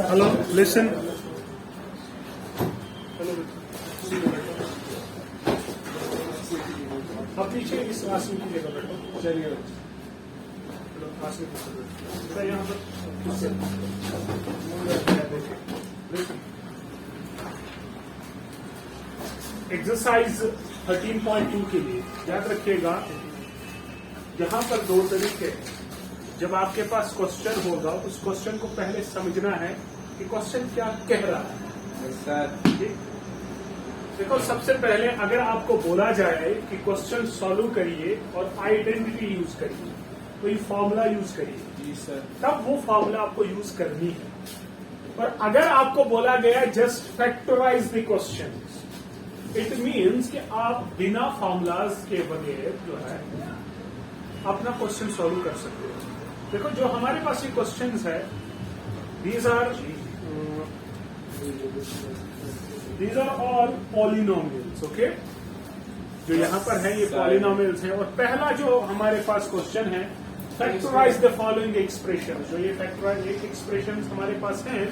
Hello listen अब पीछे इस आसन की जगह बैठो। चलिए आसन की जगह यहाँ पर एक्सरसाइज 13.2 के लिए याद रखिएगा, यहाँ पर दो तरीके। जब आपके पास क्वेश्चन होगा उस क्वेश्चन को पहले समझना है कि क्वेश्चन क्या कह रहा है। देखो, सबसे पहले अगर आपको बोला जाए कि क्वेश्चन सॉल्व करिए और आइडेंटिटी यूज करिए, कोई फॉर्मूला यूज करिए जी सर, तब वो फॉर्मूला आपको यूज करनी है। और अगर आपको बोला गया just factorise the question, it means कि आप बिना फॉर्मूलाज के बगैर जो है अपना क्वेश्चन सॉल्व कर सकते हो। देखो, जो हमारे पास ये क्वेश्चंस है, these are all polynomials. Okay, जो यहाँ पर है ये पॉलिनोमियल्स है। और पहला जो हमारे पास क्वेश्चन है, फैक्टराइज द फॉलोइंग एक्सप्रेशन। जो ये फैक्टराइज एक्सप्रेशन हमारे पास हैं,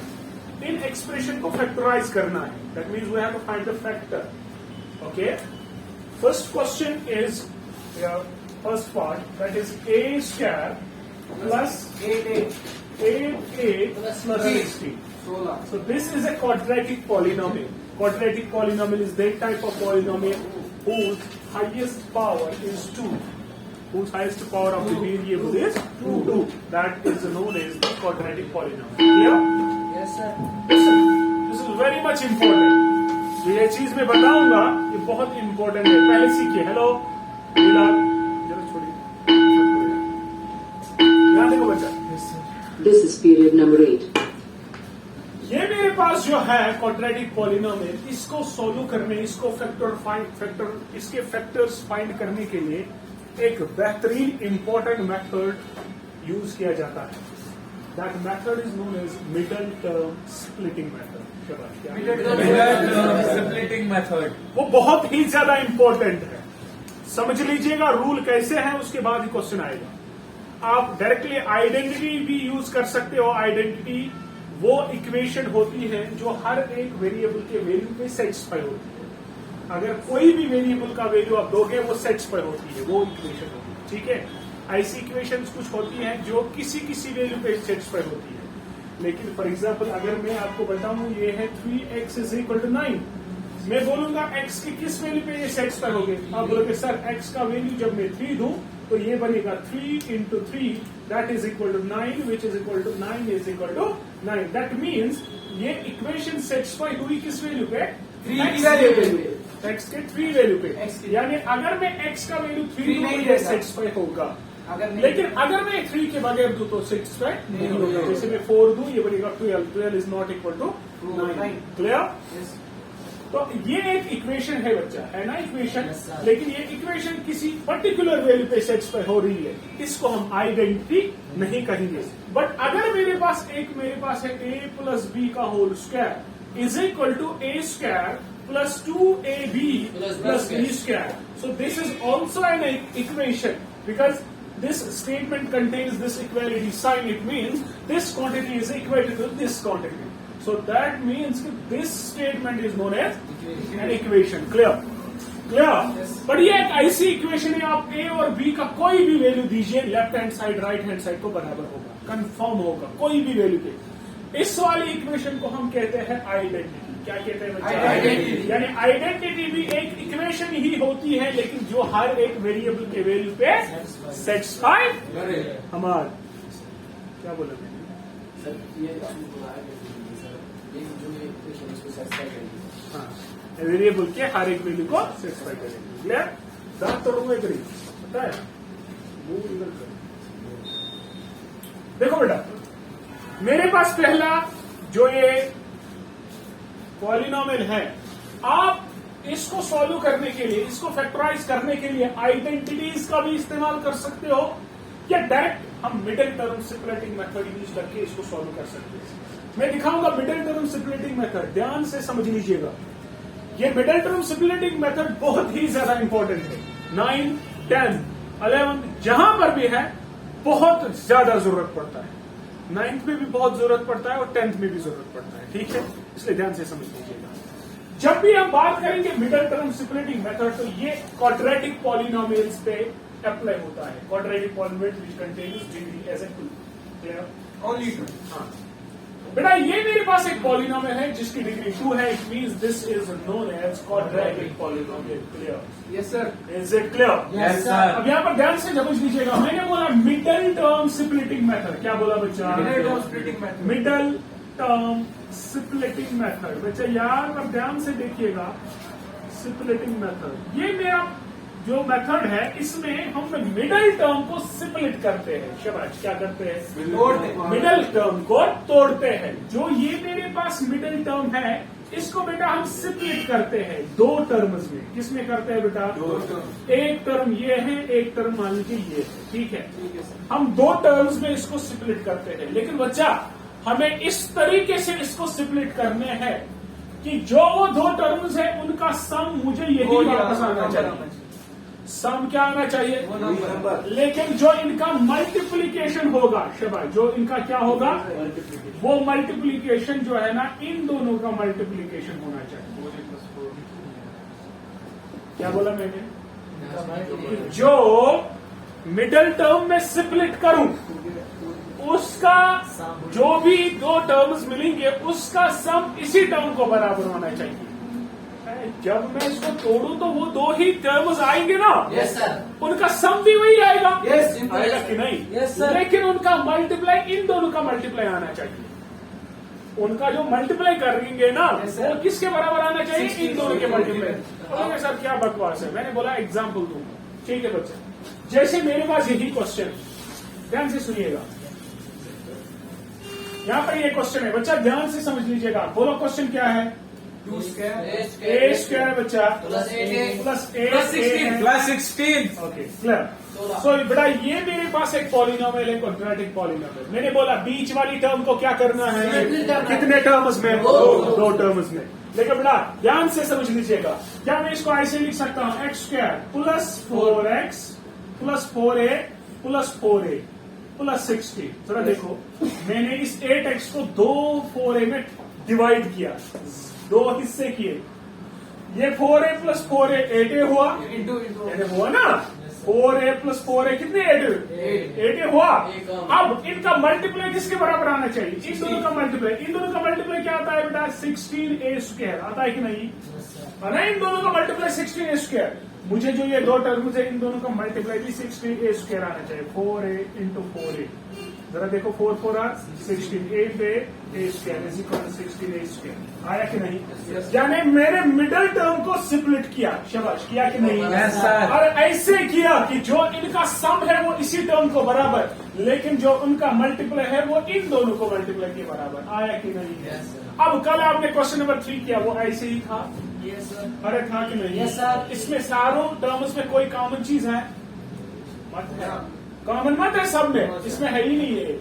इन एक्सप्रेशन को फैक्टराइज करना है। That means we have to find the factor. Okay, first question is first part, that is a square plus 8a plus 16. So this is a quadratic polynomial. Quadratic polynomial is that type of polynomial whose highest power is 2. Whose highest power of the variable is 2. That is known as the quadratic polynomial. Clear? Yes sir. Listen, this is very much important. जो ये चीज मैं बताऊंगा ये बहुत important है, पहले सीखिए। हेलो जरा छोड़िए, ध्यान देखो बच्चा। This is period number 8. ये मेरे पास जो है क्वाड्रेटिक पॉलिनोमियल, इसको सोल्व करने, इसको इसके फैक्टर्स फाइंड करने के लिए एक बेहतरीन इंपॉर्टेंट मेथड यूज किया जाता है। That method is known as middle term splitting method. Splitting method वो बहुत ही ज्यादा इंपॉर्टेंट है, समझ लीजिएगा। रूल कैसे है उसके बाद ही क्वेश्चन आएगा। आप डायरेक्टली आइडेंटिटी भी यूज कर सकते हो। आइडेंटिटी वो इक्वेशन होती है जो हर एक वेरिएबल के वैल्यू पे सेटिस्फाई होती है। अगर कोई भी वेरिएबल का वैल्यू आप दोगे वो सेटिस्फाई होती है, वो इक्वेशन होती है। ठीक है, ऐसी इक्वेशंस कुछ होती हैं जो किसी किसी वैल्यू पे सेटिस्फाई होती है। लेकिन फॉर एग्जाम्पल अगर मैं आपको बताऊं ये है 3x = 9, मैं बोलूंगा x की किस वैल्यू पे ये सेटिस्फाई होगे। आप बोलोगे सर x का वैल्यू जब मैं 3 दूं तो ये बनेगा 3 × 3 that is equal to 9 which is equal to 9 is equal to 9। That means ये इक्वेशन सेटिस्फाई हुई किस वैल्यू पे? 3 की वैल्यू पे, x के 3 वैल्यू पे। यानी अगर मैं x का वैल्यू 3 नहीं है सेटिस्फाई होगा, लेकिन अगर मैं 3 के बगैर दूं तो सेटिस्फाई नहीं होगा। जैसे मैं 4 दूं ये बनेगा 12 is not equal to 9। Clear? तो ये एक इक्वेशन है बच्चा, है ना इक्वेशन। लेकिन ये इक्वेशन किसी पर्टिकुलर वैल्यू पे सेटिस्फाई हो रही है, इसको हम आइडेंटिटी नहीं कहेंगे। बट अगर मेरे पास है a + b का whole square is equal to a square plus 2ab plus b square. So this is also an equation because this statement contains this equality sign. It means this quantity is equal to this quantity. So that means this statement is known as an equation. Clear? But ये एक ऐसी equation है, आप a और b का कोई भी value दीजिए, left hand side right hand side को बराबर होगा, कंफर्म होगा कोई भी वैल्यू पे। इस वाली इक्वेशन को हम कहते हैं आइडेंटिटी। क्या कहते हैं बच्चे? आइडेंटिटी। यानी आइडेंटिटी भी एक इक्वेशन ही होती है, लेकिन जो हर एक वेरिएबल के वैल्यू पे सेटिस्फाई हमारा। क्या बोला सर? ये जो इक्वेशन इसको सेटिस्फाई करेगी। हाँ, वेरिएबल के हर एक वैल्यू को सेटिस्फाई करेगी। क्लियर? दांत तोड़ूंगा इधर ही, पता है? मुंह इधर कर। देखो बेटा, मेरे पास पहला जो ये पॉलिनोमियल है, आप इसको सॉल्व करने के लिए, इसको फैक्टराइज करने के लिए आइडेंटिटीज का भी इस्तेमाल कर सकते हो, या डायरेक्ट हम middle term splitting method use करके इसको सॉल्व कर सकते हैं। मैं दिखाऊंगा मिडिल टर्म स्प्लिटिंग मेथड, ध्यान से समझ लीजिएगा। ये मिडिल टर्म स्प्लिटिंग मेथड बहुत ही ज्यादा इंपॉर्टेंट है। 9, 10, 11 जहां पर भी है बहुत ज्यादा जरूरत पड़ता है, 9th में भी बहुत जरूरत पड़ता है और 10th में भी जरूरत पड़ता है, ठीक है, इसलिए ध्यान से समझ लीजिएगा। जब भी हम बात करेंगे मिडिल टर्म स्प्लिटिंग मेथड, तो ये क्वाड्रेटिक पॉलिनोमियल्स पे अप्लाई होता है। Quadratic polynomial which contains degree as a clear Only two. हाँ बेटा, ये मेरे पास एक पॉलिनोमियल है जिसकी डिग्री 2 है। It means this is known as quadratic polynomial. Clear? Yes, sir. Is it clear? Yes, sir. अब यहाँ पर ध्यान से समझ लीजिएगा, मैंने बोला मिडल टर्म स्प्लिटिंग मेथड। क्या बोला बच्चा? Middle term splitting method. Middle term splitting method. बच्चा यार अब ध्यान से देखिएगा, स्प्लिटिंग मेथड, ये मेरा जो मेथड है, इसमें हम मिडल टर्म को स्प्लिट करते हैं। शाबाश, क्या करते हैं? तोड़ते हैं। मिडल टर्म को तोड़ते हैं। जो ये मेरे पास मिडल टर्म है, इसको बेटा हम स्प्लिट करते हैं दो टर्म्स में। किसमें करते हैं बेटा? दो term. एक टर्म ये है, एक टर्म मान लीजिए ये है, ठीक है। ठीक है, sir. हम दो टर्म्स में इसको स्प्लिट करते हैं, लेकिन बच्चा हमें इस तरीके से इसको स्प्लिट करने हैं कि जो वो दो टर्म्स है उनका सम मुझे यही वापस आना चाहिए। सम क्या आना चाहिए? वो नंबर. लेकिन जो इनका मल्टीप्लीकेशन होगा, शाबाश, जो इनका क्या होगा, वो मल्टीप्लीकेशन जो है ना, इन दोनों का मल्टीप्लीकेशन होना चाहिए। क्या बोला मैंने? जो मिडल टर्म में स्प्लिट करूं, उसका जो भी दो टर्म्स मिलेंगे उसका सम इसी टर्म को बराबर होना चाहिए। जब मैं इसको तोड़ूं तो वो दो ही टर्म्स आएंगे ना, Yes, sir. उनका सम भी वही आएगा। Yes, simple. आएगा कि नहीं? Yes, sir. लेकिन उनका मल्टीप्लाई इन दोनों का मल्टीप्लाई आना चाहिए। उनका जो मल्टीप्लाई करेंगे ना, Yes, sir. वो किसके बराबर आना चाहिए? 16 इन दोनों के मल्टीप्लाई। हाँ। बोलेंगे सर क्या बकवास है, मैंने बोला एग्जाम्पल दूंगा, ठीक है बच्चे। जैसे मेरे पास यही क्वेश्चन, ध्यान से सुनिएगा, यहाँ पर ये क्वेश्चन है बच्चा, ध्यान से समझ लीजिएगा। बोलो क्वेश्चन क्या है? 2 square. ए स्क्वायर बच्चा Plus 8. Plus a Plus 16. Plus 16. Okay, clear. So बेटा ये मेरे पास एक पॉलिनोमियल है, क्वाड्रेटिक पॉलिनोमियल। मैंने बोला बीच वाली टर्म को क्या करना है? कितने टर्म्स में? दो टर्म्स में। लेकिन बेटा ध्यान से समझ लीजिएगा, क्या मैं इसको ऐसे लिख सकता हूँ? X square plus 4x plus 4a plus 4a plus 60। जरा देखो, मैंने इस 8x को दो 4a में डिवाइड किया, दो हिस्से किए। ये 4a प्लस 4a 8a हुआ, Into. 8a हुआ ना। 4a प्लस 4a कितने? 8a हुआ। अब इनका मल्टीप्लाई किसके बराबर आना चाहिए? इन दोनों का मल्टीप्लाई। इन दोनों का मल्टीप्लाई क्या आता है बेटा? 16a स्क्वायर आता है कि नहीं? और ना, इन दोनों का मल्टीप्लाई 16a स्क्वायर। मुझे जो ये दो टर्म्स है, इन दोनों का मल्टीप्लाई भी 16a स्क्वायर आना चाहिए। 4a इंटू 4a, जरा देखो, 4 4 are 16, 8a square is equal to 16a square. आया कि नहीं? यानी मेरे मिडल टर्म को स्प्लिट किया। शाबाश, किया कि नहीं? Yes, sir. और ऐसे किया कि जो इनका सम है वो इसी टर्म को बराबर, लेकिन जो उनका मल्टीप्लाई है वो इन दोनों को मल्टीप्लाई के बराबर। आया कि नहीं? Yes, sir. अब कल आपने क्वेश्चन नंबर 3 किया, वो ऐसे ही था। Yes, sir. अरे था कि नहीं? Yes, sir. इसमें सारों टर्म्स में कोई कॉमन चीज है? मत है, कॉमन मत है सब में, इसमें है ही नहीं है।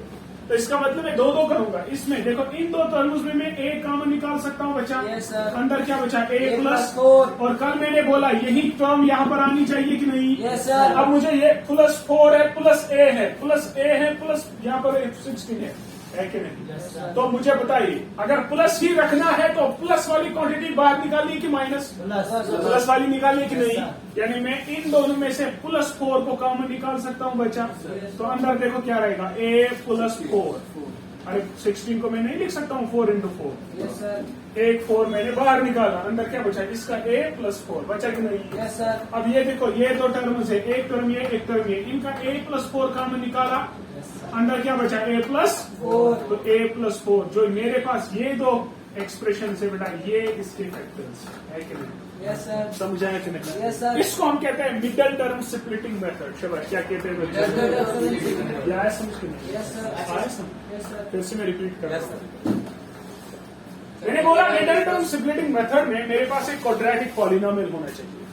तो इसका मतलब मैं दो दो करूंगा। इसमें देखो, इन दो टर्म्स में मैं ए कॉमन निकाल सकता हूँ बच्चा। Yes, sir. अंदर क्या बचा? ए A प्लस plus 4. और कल मैंने बोला यही टर्म यहाँ पर आनी चाहिए कि नहीं? Yes, sir. अब मुझे ये प्लस 4 है, प्लस ए है, प्लस ए है, प्लस यहाँ पर 16 है कि नहीं? Yes, sir. तो मुझे बताइए, अगर प्लस ही रखना है तो प्लस वाली क्वांटिटी बाहर निकालिए कि माइनस? प्लस वाली निकालिए कि नहीं? यानी मैं इन दोनों में से प्लस 4 को कॉमन निकाल सकता हूँ बच्चा। तो अंदर देखो क्या रहेगा? ए प्लस 4। अरे 16 को मैं नहीं लिख सकता हूँ 4 इंटू 4। Yes, sir. एक 4 मैंने बाहर निकाला, अंदर क्या बचा? इसका a प्लस 4 बचा कि नहीं? Yes, sir. अब ये देखो, ये दो टर्म्स है, एक टर्म ये, एक टर्म ये, इनका a प्लस 4 कॉमन निकाला, Yes, sir. अंदर क्या बचा? a plus 4. तो a प्लस 4, जो मेरे पास ये दो एक्सप्रेशन से बेटा, ये इसके फैक्टर्स है कि नहीं? Yes, sir. समझाया कि नहीं? Yes, sir. इसको हम कहते हैं मिडल टर्म स्प्लिटिंग मेथड। शाबाश, क्या कहते हैं बच्चे? Middle term splitting method. ये आया समझ के नहीं? Yes, sir. आया समझ? Yes, sir. फिर से मैं रिपीट कर रहा Yes, हूँ। sir. मैंने बोला मिडल टर्म स्प्लिटिंग मेथड में मेरे पास एक क्वाड्रेटिक पॉलिनोमियल होना चाहिए।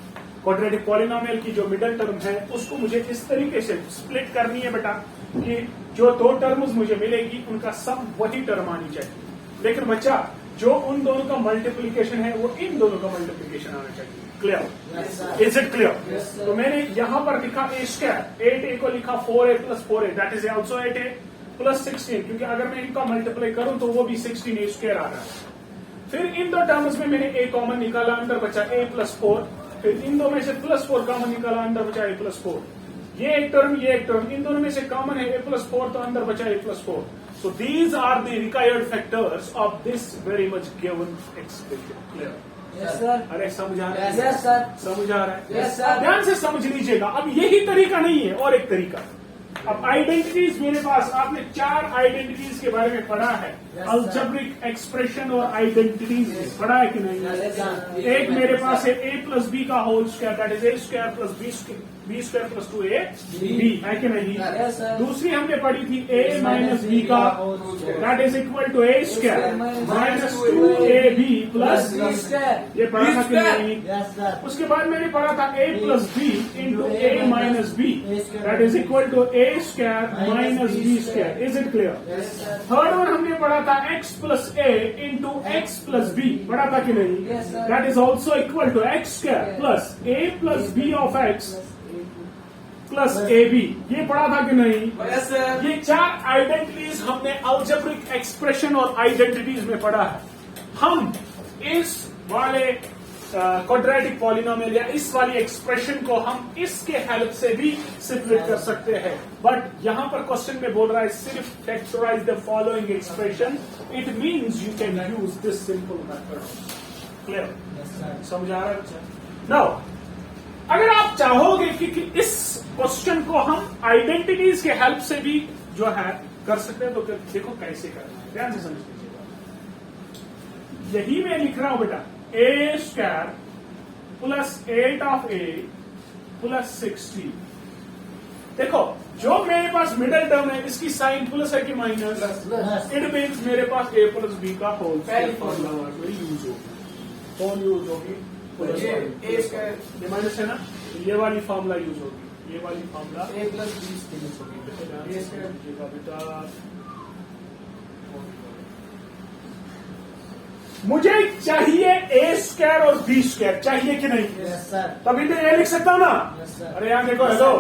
क्वाड्रेटिक पॉलिनोमियल की जो मिडल टर्म है उसको मुझे इस तरीके से स्प्लिट करनी है बेटा कि जो दो टर्म्स मुझे मिलेगी उनका सम वही टर्म आनी चाहिए। लेकिन बच्चा जो उन दोनों का मल्टीप्लीकेशन है वो इन दोनों का मल्टीप्लीकेशन आना चाहिए। Clear? Yes, sir. Is it clear? Yes, sir. तो मैंने यहां पर लिखा ए स्क्वायर, 8a को लिखा 4a plus 4a, that is also 8a plus 16, क्योंकि अगर मैं इनका मल्टीप्लाई करूं तो वो भी 16a स्क्वायर आ रहा है। फिर इन दो टर्म्स में मैंने a कॉमन निकाला, अंदर बचा a प्लस 4, फिर इन दो में से प्लस 4 कॉमन निकाला, अंदर बचा a प्लस 4। ये एक टर्म, इन दोनों में से कॉमन है a प्लस 4, तो अंदर बचा a plus 4। So these are the required factors of this very much given expression. Clear? Yes, sir. अरे समझ आ रहा है? Yes, sir. समझ आ रहा है? Yes, sir. ध्यान से समझ लीजिएगा। अब यही तरीका नहीं है, और एक तरीका है। अब आइडेंटिटीज मेरे पास, आपने 4 आइडेंटिटीज के बारे में पढ़ा है। Yes, अल्जेब्रिक एक्सप्रेशन और आइडेंटिटीज पढ़ा है कि नहीं? Yes, sir. एक मेरे पास है a प्लस बी का whole square, that is a square plus B square plus 2a b, है कि नहीं? Yes, sir. दूसरी हमने पढ़ी थी a माइनस बी का, that is equal to a square minus 2ab plus B square. ये पढ़ा था कि नहीं? Yes, sir. उसके बाद मैंने पढ़ा था a plus B into a minus B, that is equal to a square minus B square. Is it clear? Yes, sir. Third one हमने पढ़ा था x plus a into x plus B, पढ़ा था कि नहीं? Yes, sir. That is also equal to x square plus a plus B of x plus A B, ये पढ़ा था कि नहीं? Yes, sir. ये 4 आइडेंटिटीज हमने अलजेब्रिक एक्सप्रेशन और आइडेंटिटीज में पढ़ा है। हम इस वाले क्वाड्रेटिक पॉलिनोमियल या इस वाली एक्सप्रेशन को हम इसके हेल्प से भी सिम्प्लिफाई कर सकते हैं, बट यहां पर क्वेश्चन में बोल रहा है सिर्फ factorise the following expression, it means you can use this simple method. Clear? Yes, sir. समझ आ रहा है? नाउ अगर आप चाहोगे कि इस क्वेश्चन को हम आइडेंटिटीज के हेल्प से भी जो है कर सकते हैं, तो देखो कैसे करना है, ध्यान से समझ लीजिएगा। यही मैं लिख रहा हूं बेटा, a square plus 8 of a plus 16। देखो जो मेरे पास मिडिल टर्म है इसकी साइन प्लस है कि माइनस? Plus. इट मीन्स मेरे पास a प्लस b का होल पहली फॉर्मूला यूज होगी। कौन यूज होगी? ये a square. ये माइनस है ना, ये वाली फॉर्मूला यूज होगी, ये वाली formula A plus B square. A square. बेटा। मुझे चाहिए a स्क्वायर और b स्क्वायर, चाहिए कि नहीं? Yes, sir. तभी तो ये लिख सकता हूं ना। Yes, sir. अरे यहां देखो, हेलो,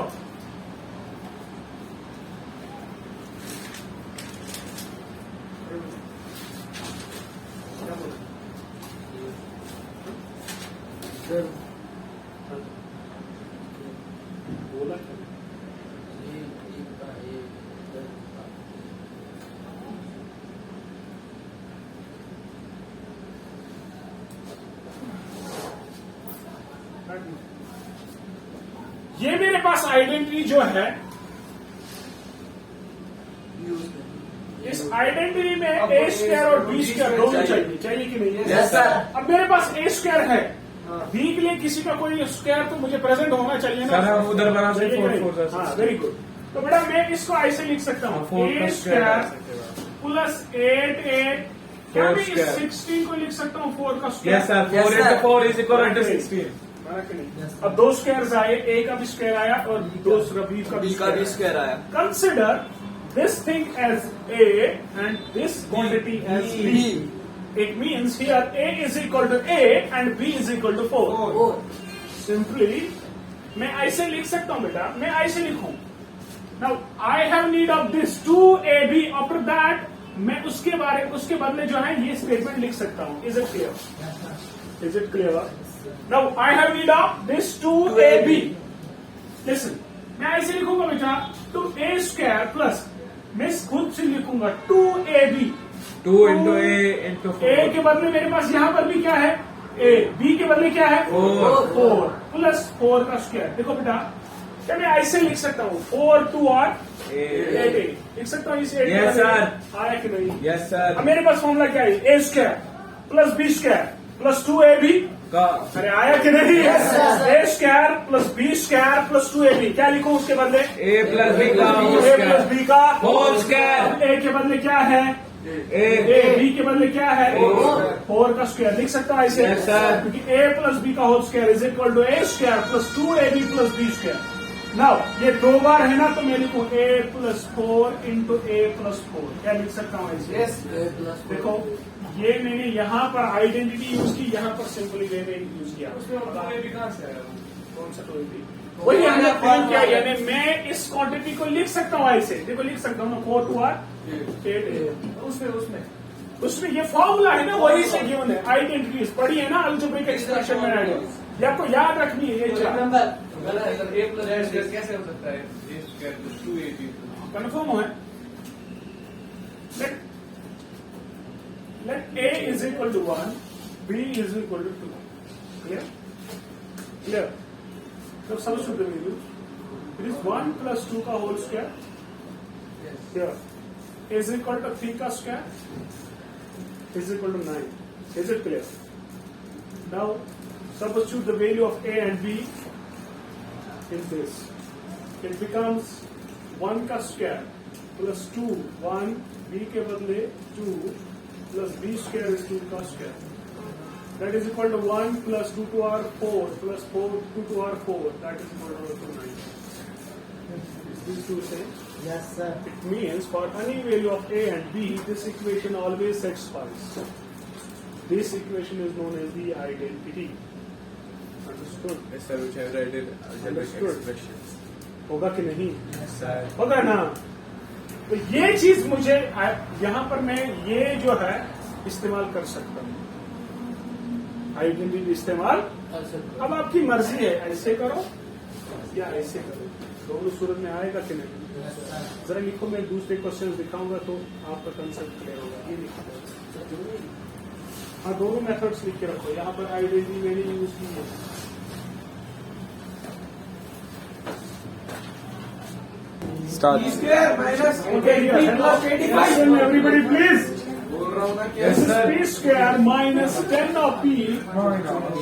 बोला क्या? ये मेरे पास आइडेंटिटी जो है, इस आइडेंटिटी में a स्क्वायर और b स्क्वायर दोनों चाहिए, चाहिए कि नहीं? Yes, sir. अब मेरे पास a स्क्वायर है, b के लिए किसी का कोई स्क्वायर तो मुझे प्रेजेंट होना चाहिए ना। सर, हम उधर बना दें, चाहिए कि 4, नहीं? 4 जैसे। हाँ, वेरी गुड। तो बेटा मैं इसको ऐसे लिख सकता हूँ, 4 a का स्क्वायर स्क्वायर प्लस 8a, क्या 4 मैं इस स्क्वायर। 16 को लिख सकता हूँ 4 का square? Yes, sir. Yes, 4 sir. into 4 is equal to 16. माना कि नहीं? Yes, sir. अब 2 स्क्वायर आए, a का भी स्क्वायर आया और दूसरा b का भी B का भी स्क्वायर आया। Consider this thing as A and this quantity as B. It means here A is equal to A and B is equal to 4. Oh. Simply, मैं ऐसे लिख सकता हूँ बेटा, मैं ऐसे लिखूं। Now I have need of this 2AB. After that, मैं उसके बदले जो है ये स्टेटमेंट लिख सकता हूँ। Is it clear? Is it clear? Now I have need of this 2AB. Listen, मैं ऐसे लिखूंगा बेटा 2A स्क्वायर प्लस, मैं खुद से लिखूंगा 2AB। 2 into A into 4. A के बदले मेरे पास यहाँ पर भी क्या है? A। B के बदले क्या है? 4 प्लस 4 का स्क्वायर। देखो बेटा, क्या मैं ऐसे लिख सकता हूँ 4 2 और 8 लिख सकता हूँ इसे? Yes, sir. आया कि नहीं? Yes, sir. अब मेरे पास फॉर्मूला क्या है? A square plus B square plus 2AB। का अरे आया कि नहीं? Yes, sir. A square plus B square plus 2AB, क्या लिखूं उसके बदले? A plus B का whole A plus square. B का Whole square. अब A के बदले क्या है? A. A B के बदले क्या है? 4 का स्क्वायर लिख सकता हूं ऐसे? Yes, sir. क्योंकि A प्लस B का whole square is equal to A square plus 2AB plus B square. Now ये दो बार है ना, तो मैं लिखूं a+4 इंटू a+4, क्या लिख सकता हूँ ऐसे? Yes. देखो ये मैंने यहाँ पर आइडेंटिटी यूज की, यहाँ पर सिंपली मैंने यूज किया। कहाँ से आया? कौन सा टू भी? वही हमने प्रूव किया, यानी मैं इस क्वांटिटी को लिख सकता हूँ ऐसे, देखो लिख सकता हूँ 4 2 8 उसमें ये फॉर्मूला है ना, वही से गिवन है। आइडेंटिटीज पढ़ी है ना, अलजेब्रिक एक्सप्रेशन में आइडिया, ये आपको याद रखनी है। ये चार कैसे हो सकता है? कन्फर्म है। Let a is equal to 1, b is equal to 2। Clear? Clear? तो substitute the value, it is 1 plus 2 का whole square, clear, is equal to 3 का square, is equal to 9। Is it clear? Now substitute the value of a and b in this. It becomes 1 का square plus 2, 1 b के बदले 2 plus b square is 2 का square, that is equal to 1 plus 2 to r 4 plus 4 2 to r 4, that is equal to 9. Is this two same? Yes, sir. It means for any value of a and b, this equation always satisfies. This equation is known as the identity. Understood? Yes, sir, which I read in algebraic Understood. expressions. होगा कि नहीं? Yes, sir. होगा ना? तो ये चीज मुझे यहाँ पर मैं ये जो है इस्तेमाल कर सकता हूँ, आइडेंटिटी इस्तेमाल। अब आपकी मर्जी है, ऐसे करो या ऐसे करो, दोनों सूरत में आएगा कि नहीं? जरा लिखो, मैं दूसरे क्वेश्चन दिखाऊंगा तो आपका कंसेप्ट क्लियर होगा। ये लिखो, हाँ दोनों मेथड्स लिख के रखो। यहाँ पर आइडेंटिटी मैंने यूज की है, Start. Everybody please. बोल रहा हूँ ना कि Yes, sir. p square minus 10 of p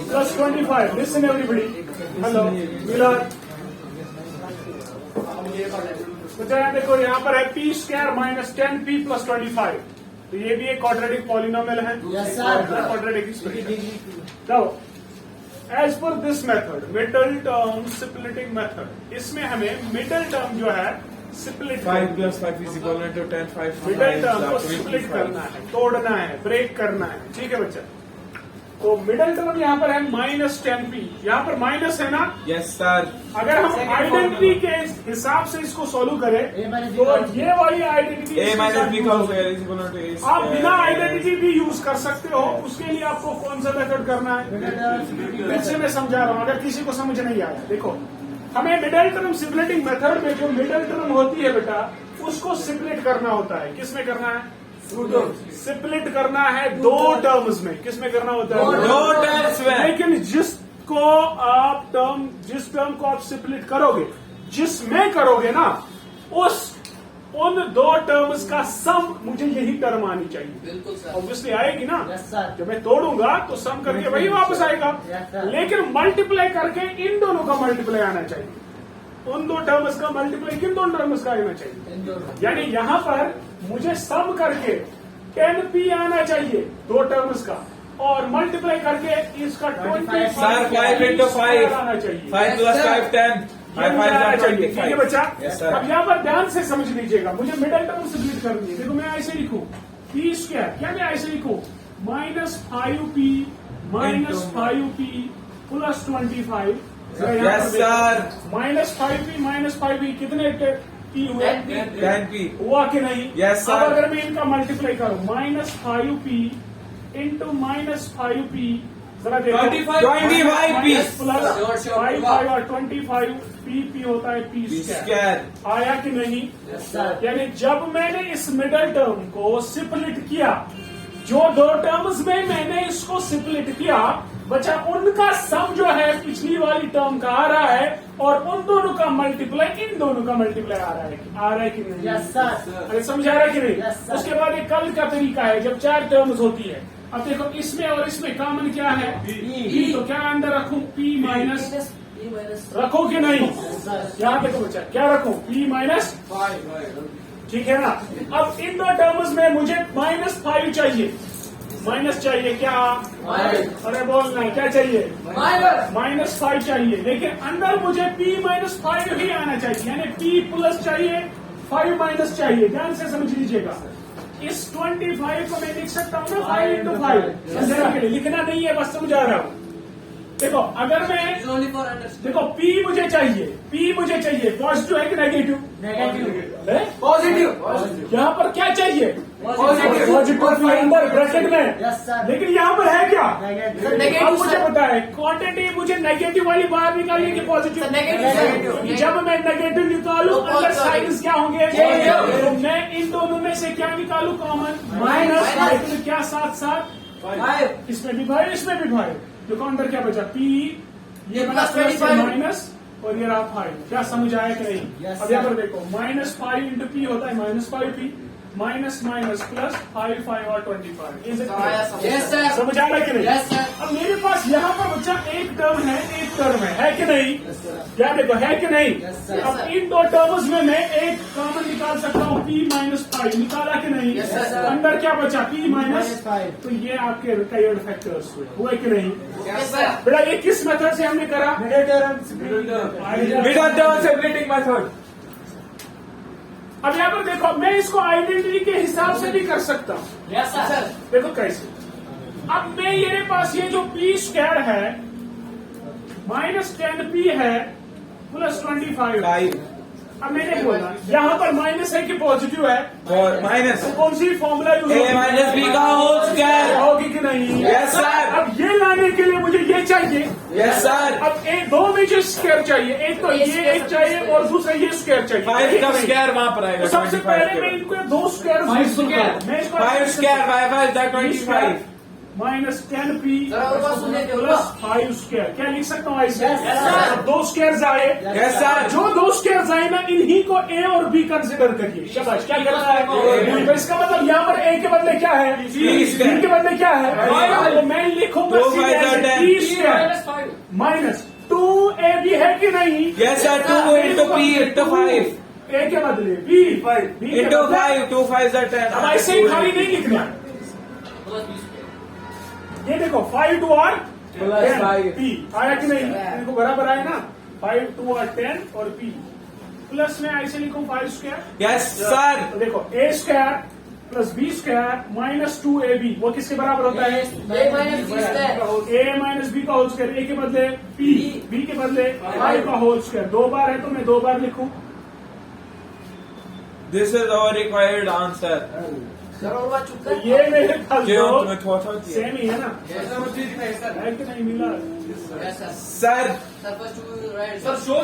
plus 25. Listen everybody. Hello, Milad. बच्चा देखो यहाँ पर है p square minus 10p plus 25. तो ये भी एक क्वाड्रेटिक पॉलिनोमियल है। Yes, sir. Quadratic expression. Now, as per this method, middle term splitting method, इसमें हमें middle term जो है split 5 plus 5 is equal to 10, 5 middle term को 25. स्प्लिट करना है, तोड़ना है, ब्रेक करना है। ठीक है बच्चा? तो मिडल टर्म यहाँ पर है -10p, यहाँ पर माइनस है ना। Yes, sir. अगर हम आइडेंटिटी के हिसाब से इसको सॉल्व करें तो ये वाली आइडेंटिटी A minus B का square is equal to A आप बिना square. आइडेंटिटी भी यूज कर सकते हो। उसके लिए आपको कौन सा मेथड करना है, फिर से मैं समझा रहा हूँ, अगर किसी को समझ नहीं आया। देखो, हमें मिडल टर्म स्प्लिटिंग मेथड में जो मिडल टर्म होती है बेटा, उसको स्प्लिट करना होता है। किसमें करना है? स्प्लिट करना है दो टर्म्स में। किसमें करना होता है? दो terms में। लेकिन जिस टर्म को आप स्प्लिट करोगे, जिसमें करोगे ना, उन दो टर्म्स का सम मुझे यही टर्म आनी चाहिए। बिल्कुल सर। ऑब्वियसली आएगी ना। Yes, sir. जब मैं तोड़ूंगा तो सम करके वही वापस आएगा। Yes, sir. लेकिन मल्टीप्लाई करके इन दोनों का मल्टीप्लाई आना चाहिए। उन दो टर्म्स का मल्टीप्लाई किन दोनों टर्म्स का आना चाहिए? यानी यहाँ पर मुझे सम करके 10p आना चाहिए दो टर्म्स का, और मल्टीप्लाई करके इसका 25 Sir, 5 into 5. आना चाहिए। 5 plus 5, 10. 5 आना 5 चाहिए। ठीक है बच्चा? Yes, sir. अब यहाँ पर ध्यान से समझ लीजिएगा, मुझे मिडल टर्म स्प्लिट करनी है। देखो मैं ऐसे लिखूं, p स्क्वायर, क्या मैं ऐसे लिखूं? -5p plus 25। Yes, sir. -5p कितने p हुए? 10p. हुआ कि नहीं? Yes, sir. अब अगर मैं इनका मल्टीप्लाई करूं, -5p इंटू -5p, जरा देखो 25p. प्लस 5 और 25 p होता है p B स्क्वायर। square. आया कि नहीं? Yes, sir. यानी जब मैंने इस मिडल टर्म को स्प्लिट किया, जो दो टर्म्स में मैंने इसको स्प्लिट किया, बचा उनका सम जो है पिछली वाली टर्म का आ रहा है, और उन दोनों का मल्टीप्लाई इन दोनों का मल्टीप्लाई आ रहा है कि नहीं? Yes, sir. अरे समझा रहा है कि नहीं? Yes, sir. उसके बाद एक कल का तरीका है, जब 4 टर्म्स होती है। अब देखो इसमें और इसमें कॉमन क्या है? P। तो क्या अंदर रखूं? P माइनस रखो कि नहीं? यहाँ देखो बच्चा, क्या रखूं? P माइनस, ठीक है ना? अब इन दो टर्म्स में मुझे -5 चाहिए। माइनस चाहिए क्या? अरे बोलना क्या चाहिए? -5 चाहिए, लेकिन अंदर मुझे P -5 ही आना चाहिए, यानी P प्लस चाहिए, 5 माइनस चाहिए। ध्यान से समझ लीजिएगा। इस 25 को मैं लिख सकता हूँ ना 5 into 5, लिखना नहीं है, बस समझा रहा हूँ। देखो अगर मैं देखो P मुझे चाहिए, पॉजिटिव है कि नेगेटिव? पॉजिटिव। यहाँ पर क्या चाहिए? पॉजिटिव अंदर ब्रैकेट में, लेकिन यहाँ पर है क्या? अब मुझे पता है क्वांटिटी मुझे नेगेटिव वाली बाहर निकालिए कि पॉजिटिव? नेगेटिव। जब मैं नेगेटिव निकालू अंदर साइंस क्या होंगे? तो मैं इन दोनों में से क्या निकालू कॉमन? -5। क्या साथ साथ इसमें भी भाई, इसमें भी भाई। देखो अंदर क्या बचा? P ये माइनस और ये रहा 5। क्या समझ आया कि नहीं? अब यहाँ पर देखो -5 into P होता है -5P, माइनस प्लस 5 और 25। Is it clear? Yes, sir. समझ आ रहा है कि नहीं? Yes, sir. अब मेरे पास यहाँ पर बच्चा एक टर्म है कि नहीं? क्या देखो है कि नहीं? Yes, sir. अब इन दो टर्म्स में मैं एक कॉमन निकाल सकता हूँ P -5, निकाला कि नहीं? Yes, sir. अंदर क्या बचा? P -5। तो ये आपके रिक्वायर्ड फैक्टर्स हुए कि नहीं? Yes, sir. बेटा ये किस मेथड से हमने करा? Middle term splitting method. अब यहाँ पर देखो मैं इसको आइडेंटिटी के हिसाब से भी कर सकता हूँ। Yes, sir. देखो कैसे? अब मैं मेरे पास ये जो P² है -10P है प्लस 25। 5 अब मैंने बोला यहाँ पर माइनस है कि पॉजिटिव है? और माइनस तो कौन सी formula use A minus B का होल स्क्वायर। होगी कि नहीं? Yes, sir. अब ये लाने के लिए मुझे ये चाहिए। Yes sir. अब एक दो में जो स्क्वायर चाहिए, एक तो ये एक चाहिए और दूसरा ये स्क्वायर चाहिए। 5 का स्क्वायर वहाँ पर आएगा। तो सबसे पहले मैं इनको दो square 5 square. 5 square 5 that 25। -10P जरा और बात सुनिए, और प्लस बात। 5 स्क्वायर। क्या लिख सकता हूँ ऐसे? Yes, sir. अब दो स्क्वायर आए। Yes sir. जो दो स्क्वायर आए ना, इन्हीं को A और B कंसिडर करिए। शाबाश। क्या करना है? तो इसका मतलब यहाँ पर A के बदले क्या है? square. B के बदले क्या है? तो मैं लिखूंगा 2 5 10 P स्क्वायर माइनस 2AB है कि नहीं? Yes sir. 2 into P into 5 A के बदले B के into बदले- 5 2 5 is 10। अब ऐसे ही खाली नहीं लिखना। ये देखो 5 2 और Plus 5. P आया कि नहीं? इनको बराबर आया ना? 5 2 और 10 और P प्लस में ऐसे लिखूं 5 स्क्वायर। Yes sir. तो देखो A square plus B square minus 2AB वो किसके बराबर होता है? A minus B square. A minus B का होल स्क्वायर। A के बदले P, B के बदले 5 का होल स्क्वायर। 2 बार है तो मैं 2 बार लिखूं। This is our required answer. जरा और बात चुप तो कर। ये मेरे पास जो दो तुम्हें थोड़ा सेम ही है ना? Sir. है कि नहीं मिला? Yes, sir. Sir Sir, first you write. Sir show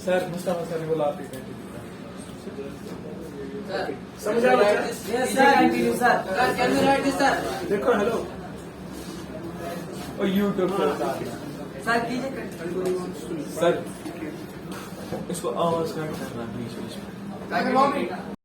sir Mustafa sir ने बोला आप Sir. समझा Write बच्चा? this. Yes, sir. Continue, sir. Sir, can you write this, sir? देखो हेलो और यूट्यूब पर सर कीजिए। सर इसको आवाज कट करना बीच बीच में। Can you want me?